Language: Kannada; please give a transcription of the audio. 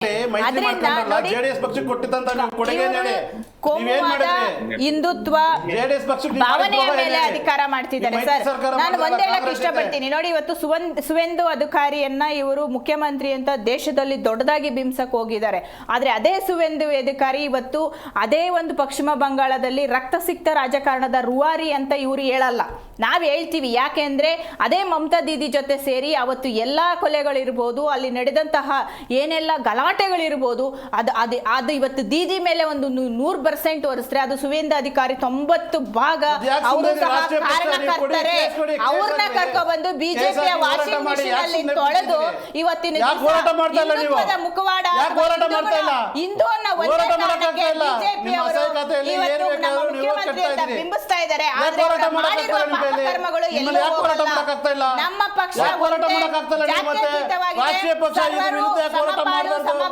ಜೆಡಿಎಸ್ ಪಕ್ಷಕ್ಕೆ ಕೊಟ್ಟಿದ್ದಂತ ಕೊಡುಗೆ ಹಿಂದುತ್ವ ಭಾವನೆಯ ಮೇಲೆ ಅಧಿಕಾರ ಮಾಡ್ತಿದ್ದಾರೆ ಸರ್. ನಾನು ಒಂದ್ ಹೇಳಕ್ ಇಷ್ಟಪಡ್ತೀನಿ ನೋಡಿ, ಇವತ್ತು ಸುವೇಂದು ಅಧಿಕಾರಿಯನ್ನ ಇವರು ಮುಖ್ಯಮಂತ್ರಿ ಅಂತ ದೇಶದಲ್ಲಿ ದೊಡ್ಡದಾಗಿ ಬಿಂಬಿಸಕ್ ಹೋಗಿದ್ದಾರೆ. ಆದ್ರೆ ಅದೇ ಸುವೇಂದು ಅಧಿಕಾರಿ ಇವತ್ತು ಅದೇ ಒಂದು ಪಶ್ಚಿಮ ಬಂಗಾಳದಲ್ಲಿ ರಕ್ತಸಿಕ್ತ ರಾಜಕಾರಣದ ರೂವಾರಿ ಅಂತ ಇವರು ಹೇಳಲ್ಲ, ನಾವ್ ಹೇಳ್ತೀವಿ. ಯಾಕೆಂದ್ರೆ ಅದೇ ಮಮತಾ ದೀದಿ ಜೊತೆ ಸೇರಿ ಅವತ್ತು ಎಲ್ಲಾ ಕೊಲೆಗಳಿರ್ಬೋದು, ಅಲ್ಲಿ ನಡೆದಂತಹ ಏನೆಲ್ಲ ಗಲಾಟೆಗಳಿರ್ಬೋದು, ಅದು ಇವತ್ತು ದೀದಿ ಮೇಲೆ ಒಂದು 100% ಹೊರಿಸಿದ್ರೆ ಅದು ಸುವೇಂದು ಅಧಿಕಾರಿ 90 ಭಾಗ ಅವರು ಸಹ ಕಾರಣಕರ್ತರೆ. ಅವ್ರನ್ನ ಕರ್ಕೊಬಂದು ಬಿಜೆಪಿಯ ವಾಷಿಂಗ್ ಮಿಷಿನ್ ಅಲ್ಲಿ ತೊಳೆದು ಇವತ್ತಿನ ಹಿಂದುತ್ವದ ಮುಖವಾಡ ಹಿಂದೂ ಅನ್ನೋ ಒಂದೇ ಕಾರಣಕ್ಕೆ ಬಿಜೆಪಿಯವರು ಇವತ್ತು ನಮ್ಮ ಮುಖ್ಯಮಂತ್ರಿ ಅಂತ ಬಿಂಬಿಸ್ತಾ ಇದ್ದಾರೆ. ಆದ್ರೆ ಮಾಡಿರುವ ಪಾಪಕರ್ಮಗಳು ಎಲ್ಲೂ ಹೋಗಲ್ಲ. ನಮ್ಮ ಪಕ್ಷ ಜಾತ್ಯತೀತವಾಗಿದೆ, ಸರ್ವರು ಸಮಪಾಲು